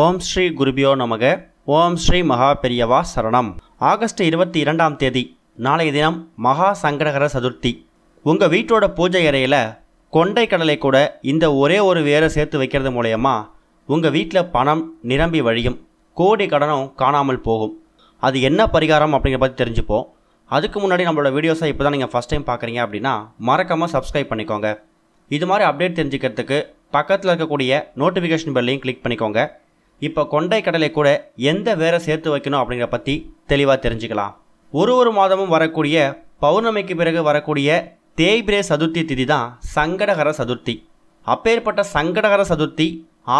ஓம் ஸ்ரீ குருபியோ நமக. ஓம் ஸ்ரீ மகா பெரியவா சரணம். ஆகஸ்ட் 22ஆம் தேதி நாளைய தினம் மகா சங்கடகர சதுர்த்தி. உங்கள் வீட்டோட பூஜை அறையில் கொண்டை கடலை கூட இந்த ஒரே ஒரு வேரை சேர்த்து வைக்கிறது மூலயமா உங்கள் வீட்டில் பணம் நிரம்பி வழியும், கோடி கடனும் காணாமல் போகும். அது என்ன பரிகாரம் அப்படிங்கிறத பற்றி தெரிஞ்சுப்போம். அதுக்கு முன்னாடி நம்மளோட வீடியோஸை இப்போ தான் நீங்கள் ஃபஸ்ட் டைம் பார்க்குறீங்க அப்படின்னா மறக்காமல் சப்ஸ்கிரைப் பண்ணிக்கோங்க. இது மாதிரி அப்டேட் தெரிஞ்சுக்கிறதுக்கு பக்கத்தில் இருக்கக்கூடிய நோட்டிஃபிகேஷன் பெல்லையும் கிளிக் பண்ணிக்கோங்க. இப்போ கொண்டை கடலை கூட எந்த வேரை சேர்த்து வைக்கணும் அப்படிங்கிற பற்றி தெளிவாக தெரிஞ்சுக்கலாம். ஒரு மாதமும் வரக்கூடிய பௌர்ணமிக்கு பிறகு வரக்கூடிய தேய்பிரே சதுர்த்தி திதி தான் சங்கடகர சதுர்த்தி. அப்பேற்பட்ட சங்கடகர சதுர்த்தி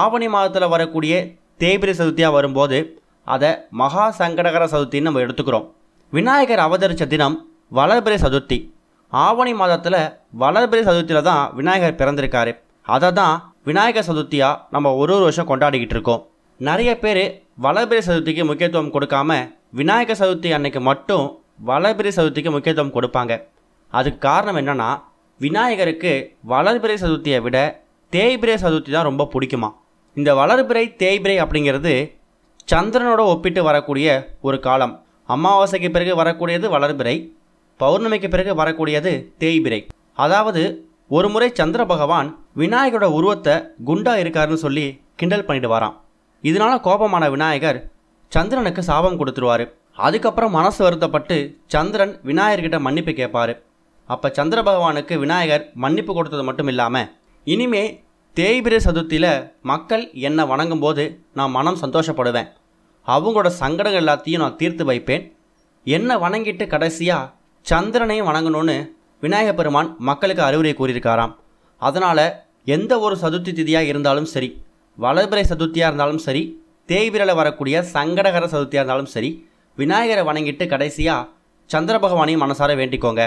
ஆவணி மாதத்தில் வரக்கூடிய தேய்பிரே சதுர்த்தியாக வரும்போது அதை மகா சங்கடகர சதுர்த்தின்னு நம்ம எடுத்துக்கிறோம். விநாயகர் அவதரித்த தினம் வளர்பிறை சதுர்த்தி. ஆவணி மாதத்தில் வளர்பிறை சதுர்த்தியில் தான் விநாயகர் பிறந்திருக்காரு. அதை தான் விநாயகர் சதுர்த்தியாக நம்ம ஒரு வருஷம் கொண்டாடிக்கிட்டு இருக்கோம். நிறைய பேர் வளர்பிறை சதுர்த்திக்கு முக்கியத்துவம் கொடுக்காம விநாயகர் சதுர்த்தி அன்னைக்கு மட்டும் வளர்பிறை சதுர்த்திக்கு முக்கியத்துவம் கொடுப்பாங்க. அதுக்கு காரணம் என்னென்னா, விநாயகருக்கு வளர்பிறை சதுர்த்தியை விட தேய்பிரை சதுர்த்தி தான் ரொம்ப பிடிக்குமா. இந்த வளர்பிறை தேய்பிரை அப்படிங்கிறது சந்திரனோட ஒப்பிட்டு வரக்கூடிய ஒரு காலம். அமாவாசைக்கு பிறகு வரக்கூடியது வளர்பிறை, பௌர்ணமிக்கு பிறகு வரக்கூடியது தேய்பிரை. அதாவது ஒரு முறை சந்திர பகவான் விநாயகரோட உருவத்தை குண்டா இருக்காருன்னு சொல்லி கிண்டல் பண்ணிட்டு வரான். இதனால கோபமான விநாயகர் சந்திரனுக்கு சாபம் கொடுத்துருவார். அதுக்கப்புறம் மனசு வருத்தப்பட்டு சந்திரன் விநாயகர்கிட்ட மன்னிப்பு கேட்பார். அப்போ சந்திர பகவானுக்கு விநாயகர் மன்னிப்பு கொடுத்தது மட்டும் இல்லாமல், இனிமே தேய்பிரை சதுர்த்தியில் மக்கள் என்னை வணங்கும் போது நான் மனம் சந்தோஷப்படுவேன், அவங்களோட சங்கடங்கள் எல்லாத்தையும் நான் தீர்த்து வைப்பேன், என்னை வணங்கிட்டு கடைசியாக சந்திரனையும் வணங்கணும்னு விநாயகர் பெருமான் மக்களுக்கு அறிவுரை கூறியிருக்காராம். அதனால் எந்த ஒரு சதுர்த்தி திதியாக இருந்தாலும் சரி, வளர்பிறை சதுர்த்தியாக இருந்தாலும் சரி, தேய்பிரையில் வரக்கூடிய சங்கடகர சதுர்த்தியாக இருந்தாலும் சரி, விநாயகரை வணங்கிட்டு கடைசியாக சந்திர பகவானையும் மனசார வேண்டிக்கோங்க.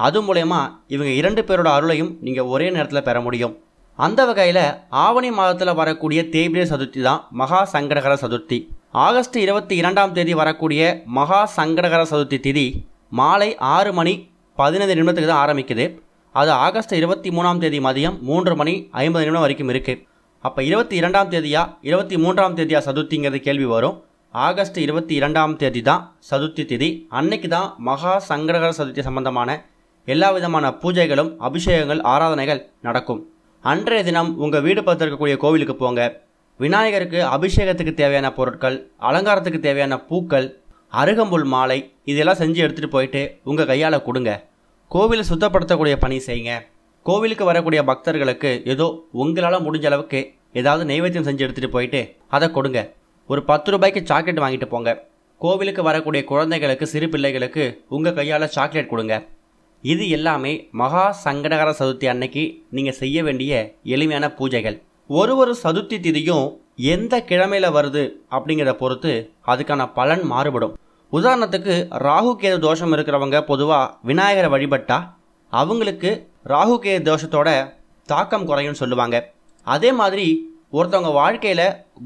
அது மூலயமா இவங்க 2 பேரோட அருளையும் நீங்கள் ஒரே நேரத்தில் பெற முடியும். அந்த வகையில் ஆவணி மாதத்தில் வரக்கூடிய தேய்பிரை சதுர்த்தி தான் மகா சங்கடகர சதுர்த்தி. ஆகஸ்ட் 22ஆம் தேதி வரக்கூடிய மகா சங்கடகர சதுர்த்தி திதி மாலை 6:15 தான் ஆரம்பிக்குது. அது ஆகஸ்ட் 23ஆம் தேதி மதியம் 3:50 வரைக்கும் இருக்குது. அப்போ 22ஆம் தேதியா 23ஆம் தேதியா சதுர்த்திங்கிறது கேள்வி வரும். ஆகஸ்ட் 22ஆம் தேதி தான் சதுர்த்தி திதி. அன்னைக்கு தான் மகா சங்கடகர சதுர்த்தி சம்பந்தமான எல்லா விதமான பூஜைகளும் அபிஷேகங்கள் ஆராதனைகள் நடக்கும். அன்றைய தினம் உங்கள் வீடு பக்கத்தில் இருக்கக்கூடிய கோவிலுக்கு போங்க. விநாயகருக்கு அபிஷேகத்துக்கு தேவையான பொருட்கள், அலங்காரத்துக்கு தேவையான பூக்கள், அருகம்புல் மாலை இதெல்லாம் செஞ்சு எடுத்துகிட்டு போயிட்டு உங்கள் கையால் கொடுங்க. கோவிலை சுத்தப்படுத்தக்கூடிய பணி செய்யுங்க. கோவிலுக்கு வரக்கூடிய பக்தர்களுக்கு ஏதோ உங்களால் முடிஞ்ச அளவுக்கு ஏதாவது நைவேத்தியம் செஞ்சு எடுத்துகிட்டு போயிட்டு அதை கொடுங்க. ஒரு 10 ரூபாய்க்கு சாக்லேட் வாங்கிட்டு போங்க. கோவிலுக்கு வரக்கூடிய குழந்தைகளுக்கு, சிறு பிள்ளைகளுக்கு உங்கள் கையால் சாக்லேட் கொடுங்க. இது எல்லாமே மகா சங்கடகர சதுர்த்தி அன்னைக்கு நீங்கள் செய்ய வேண்டிய எளிமையான பூஜைகள். ஒரு சதுர்த்தி திதியும் எந்த கிழமையில் வருது அப்படிங்கிறத பொறுத்து அதுக்கான பலன் மாறுபடும். உதாரணத்துக்கு ராகு கேது தோஷம் இருக்கிறவங்க பொதுவாக விநாயகரை வழிபட்டா அவங்களுக்கு ராகு கேது தோஷத்தோட தாக்கம் குறையும்னு சொல்லுவாங்க. அதே மாதிரி ஒருத்தவங்க வாழ்க்கையில்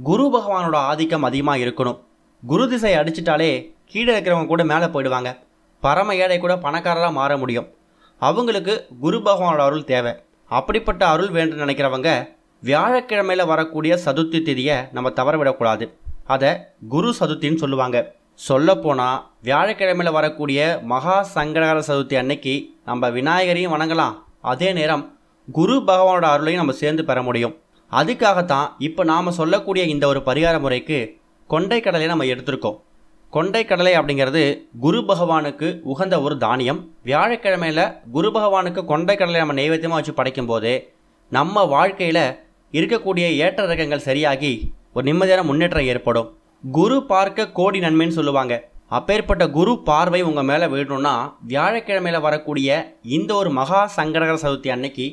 குரு பகவானோட ஆதிக்கம் அதிகமாக இருக்கணும். குரு திசை அடிச்சிட்டாலே கீழே இருக்கிறவங்க கூட மேலே போயிடுவாங்க. பரம ஏழை கூட பணக்காரராக மாற முடியும். அவங்களுக்கு குரு பகவானோட அருள் தேவை. அப்படிப்பட்ட அருள் வேண்டும் நினைக்கிறவங்க வியாழக்கிழமையில் வரக்கூடிய சதுர்த்தி திதியை நம்ம தவற விடக்கூடாது. அதை குரு சதுர்த்தின்னு சொல்லுவாங்க. சொல்லப்போனால் வியாழக்கிழமையில் வரக்கூடிய மகா சங்கடகர சதுர்த்தி அன்னைக்கு நம்ம விநாயகரையும் வணங்கலாம், அதே நேரம் குரு பகவானோட அருளையும் நம்ம சேர்ந்து பெற முடியும். அதுக்காகத்தான் இப்போ நாம் சொல்லக்கூடிய இந்த ஒரு பரிகார முறைக்கு கொண்டை கடலை நம்ம எடுத்திருக்கோம். கொண்டை கடலை அப்படிங்கிறது குரு பகவானுக்கு உகந்த ஒரு தானியம். வியாழக்கிழமையில் குரு பகவானுக்கு கொண்டை கடலை நம்ம நைவேத்தியமாக வச்சு படைக்கும்போது நம்ம வாழ்க்கையில் இருக்கக்கூடிய ஏற்ற இறக்கங்கள் சரியாகி ஒரு நிம்மதியான முன்னேற்றம் ஏற்படும். குரு பார்க்க கோடி நன்மைன்னு சொல்லுவாங்க. அப்பேற்பட்ட குரு பார்வை உங்கள் மேலே விழணும்னா வியாழக்கிழமையில் வரக்கூடிய இந்த ஒரு மகா சங்கடகர சதுர்த்தி அன்னைக்கு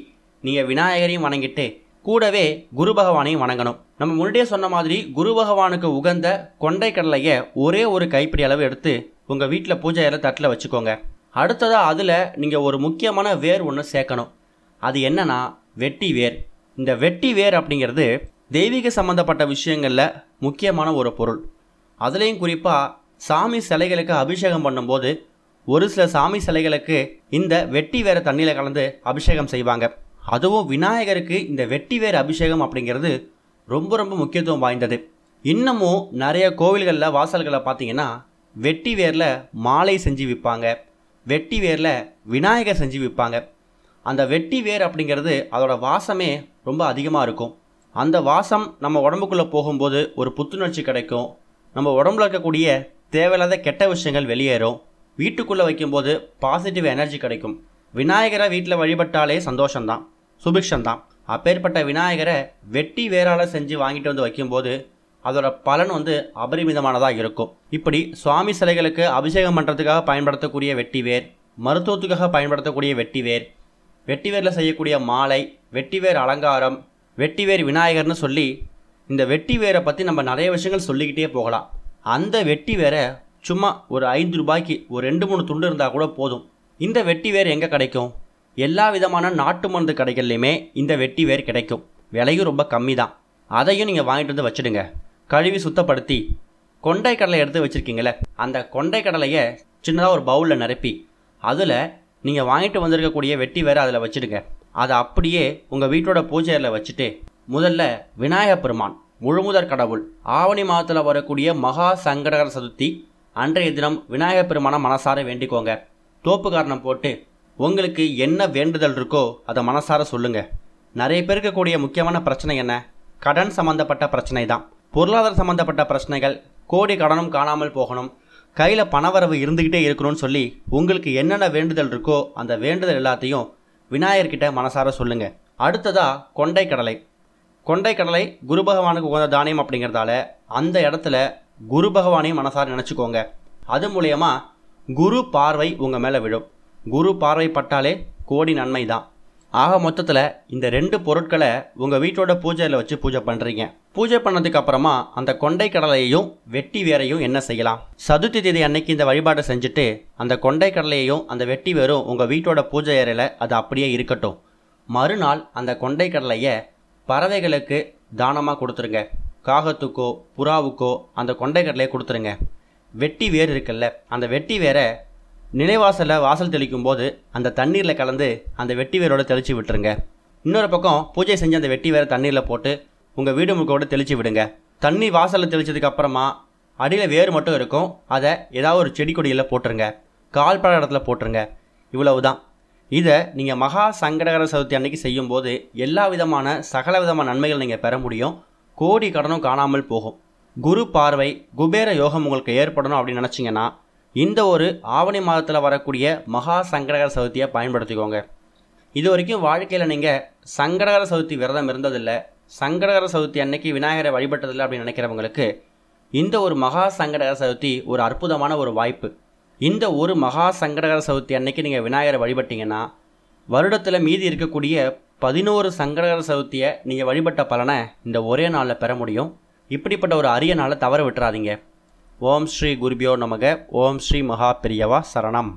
நீங்கள் விநாயகரையும் வணங்கிட்டு கூடவே குரு பகவானையும் வணங்கணும். நம்ம முன்னாடியே சொன்ன மாதிரி குரு பகவானுக்கு உகந்த கொண்டை கடலையை ஒரே ஒரு கைப்பிடி அளவு எடுத்து உங்கள் வீட்டில் பூஜை அறை தட்டில் வச்சுக்கோங்க. அடுத்ததாக அதில் நீங்கள் ஒரு முக்கியமான வேர் ஒன்று சேர்க்கணும். அது என்னன்னா வெட்டி வேர். இந்த வெட்டி வேர் அப்படிங்கிறது தெய்வீக சம்பந்தப்பட்ட விஷயங்களில் முக்கியமான ஒரு பொருள். அதுலேயும் குறிப்பாக சாமி சிலைகளுக்கு அபிஷேகம் பண்ணும்போது ஒரு சில சாமி சிலைகளுக்கு இந்த வெட்டி வேரை தண்ணியில் கலந்து அபிஷேகம் செய்வாங்க. அதுவும் விநாயகருக்கு இந்த வெட்டி வேர் அபிஷேகம் அப்படிங்கிறது ரொம்ப ரொம்ப முக்கியத்துவம் வாய்ந்தது. இன்னமும் நிறைய கோவில்களில் வாசல்களை பார்த்தீங்கன்னா வெட்டி வேரில் மாலை செஞ்சு விற்பாங்க, வெட்டி வேரில் விநாயகர் செஞ்சு விற்பாங்க. அந்த வெட்டி வேர் அப்படிங்கிறது அதோட வாசமே ரொம்ப அதிகமாக இருக்கும். அந்த வாசம் நம்ம உடம்புக்குள்ளே போகும்போது ஒரு புத்துணர்ச்சி கிடைக்கும். நம்ம உடம்புல இருக்கக்கூடிய தேவையில்லாத கெட்ட விஷயங்கள் வெளியேறும். வீட்டுக்குள்ளே வைக்கும்போது பாசிட்டிவ் எனர்ஜி கிடைக்கும். விநாயகரை வீட்டில் வழிபட்டாலே சந்தோஷம்தான், சுபிக்ஷந்தான். அப்பேற்பட்ட விநாயகரை வெட்டி வேரால் செஞ்சு வாங்கிட்டு வந்து வைக்கும்போது அதோட பலன் அபரிமிதமானதாக இருக்கும். இப்படி சுவாமி சிலைகளுக்கு அபிஷேகம் பண்ணுறதுக்காக பயன்படுத்தக்கூடிய வெட்டி வேர், மருத்துவத்துக்காக பயன்படுத்தக்கூடிய வெட்டி வேர், வெட்டி வேரில் செய்யக்கூடிய மாலை, வெட்டி வேர் அலங்காரம், வெட்டி வேர் விநாயகர்னு சொல்லி இந்த வெட்டி வேரை பற்றி நம்ம நிறைய விஷயங்கள் சொல்லிக்கிட்டே போகலாம். அந்த வெட்டி வேரை சும்மா ஒரு 5 ரூபாய்க்கு ஒரு 2-3 துண்டு இருந்தால் கூட போதும். இந்த வெட்டி வேர் எங்கே கிடைக்கும்? எல்லா விதமான நாட்டு மருந்து கடைகள்லையுமே இந்த வெட்டி வேர் கிடைக்கும். விலையும் ரொம்ப கம்மி தான். அதையும் நீங்கள் வாங்கிட்டு வந்து வச்சுடுங்க. கழுவி சுத்தப்படுத்தி கொண்டை கடலை எடுத்து வச்சுருக்கீங்களே, அந்த கொண்டை கடலையை சின்னதாக ஒரு பவுலில் நிரப்பி அதில் நீங்கள் வாங்கிட்டு வந்திருக்கக்கூடிய வெட்டி வேரை அதில் வச்சுடுங்க. அதை அப்படியே உங்கள் வீட்டோட பூஜை அறையில் வச்சுட்டு முதல்ல விநாயகப் பெருமான் முழுமுதற் கடவுள் ஆவணி மாதத்தில் வரக்கூடிய மகா சங்கடகர சதுர்த்தி அன்றைய தினம் விநாயகப் பெருமானை மனசார வேண்டிக்கோங்க. தோப்பு காரணம் போட்டு உங்களுக்கு என்ன வேண்டுதல் இருக்கோ அதை மனசார சொல்லுங்கள். நிறைய பேருக்கு இருக்கக்கூடிய முக்கியமான பிரச்சனை என்ன? கடன் சம்மந்தப்பட்ட பிரச்சனை தான். பொருளாதார சம்மந்தப்பட்ட பிரச்சனைகள், கோடி கடனும் காணாமல் போகணும், கையில் பணவரவு இருந்துக்கிட்டே இருக்கணும்னு சொல்லி உங்களுக்கு என்னென்ன வேண்டுதல் இருக்கோ அந்த வேண்டுதல் எல்லாத்தையும் விநாயகர்கிட்ட மனசார சொல்லுங்கள். அடுத்ததாக கொண்டை கடலை. கொண்டை கடலை குரு பகவானுக்கு உகந்த தானியம் அப்படிங்கிறதால அந்த இடத்துல குரு பகவானையும் மனசார நினச்சிக்கோங்க. அது மூலயமா குரு பார்வை உங்கள் மேலே விழும். குரு பார்வை பட்டாலே கோடி நன்மை தான். ஆக மொத்தத்தில் இந்த 2 பொருட்களை உங்கள் வீட்டோட பூஜையில் வச்சு பூஜை பண்ணுறீங்க. பூஜை பண்ணதுக்கு அப்புறமா அந்த கொண்டை கடலையையும் வெட்டி வேரையும் என்ன செய்யலாம்? சதுர்த்தி தேதி அன்னைக்கு இந்த வழிபாட்டை செஞ்சுட்டு அந்த கொண்டை கடலையையும் அந்த வெட்டி வேரும் உங்கள் வீட்டோட பூஜை அறையில் அது அப்படியே இருக்கட்டும். மறுநாள் அந்த கொண்டை கடலையை பறவைகளுக்கு தானமாக கொடுத்துருங்க. காகத்துக்கோ புறாவுக்கோ அந்த கொண்டை கடலையை கொடுத்துருங்க. வெட்டி வேர் இருக்குல்ல, அந்த வெட்டி வேரை நிலைவாசலில் வாசல் தெளிக்கும் போது அந்த தண்ணீரில் கலந்து அந்த வெட்டி வேரோடு தெளித்து விட்டுருங்க. இன்னொரு பக்கம் பூஜை செஞ்சு அந்த வெட்டி வேரை தண்ணீரில் போட்டு உங்கள் வீடு முழுக்கோடு தெளித்து விடுங்க. தண்ணி வாசலில் தெளித்ததுக்கு அப்புறமா அடியில் வேர் மட்டும் இருக்கும், அதை ஏதாவது ஒரு செடி கொடியில் போட்டுருங்க. கால்பட இடத்துல போட்டுருங்க. இவ்வளவு தான். இதை நீங்கள் மகா சங்கடகர சதுர்த்தி அன்னைக்கு செய்யும்போது எல்லா விதமான சகல விதமான நன்மைகள் நீங்கள் பெற முடியும். கோடி கடனும் காணாமல் போகும். குரு பார்வை, குபேர யோகம் உங்களுக்கு ஏற்படணும் அப்படின்னு நினச்சிங்கன்னா இந்த ஒரு ஆவணி மாதத்தில் வரக்கூடிய மகா சங்கடகர சதுர்த்தியை பயன்படுத்திக்கோங்க. இது வரைக்கும் வாழ்க்கையில் நீங்கள் சங்கடகர சதுர்த்தி விரதம் இருந்ததில்லை, சங்கடகர சதுர்த்தி அன்னைக்கு விநாயகரை வழிபட்டதில்லை அப்படின்னு நினைக்கிறவங்களுக்கு இந்த ஒரு மகா சங்கடகர சதுர்த்தி ஒரு அற்புதமான ஒரு வாய்ப்பு. இந்த ஒரு மகா சங்கடகர சதுர்த்தி அன்னைக்கு நீங்கள் விநாயகரை வழிபட்டீங்கன்னா வருடத்தில் மீதி இருக்கக்கூடிய 11 சங்கடகர சதுர்த்தியை நீங்கள் வழிபட்ட பலனை இந்த ஒரே நாளில் பெற முடியும். இப்படிப்பட்ட ஒரு அரிய நாளை தவற விட்டுறாதீங்க. ஓம் ஸ்ரீ குருபியோ நமக. ஓம் ஸ்ரீ மகா பெரியவா சரணம்.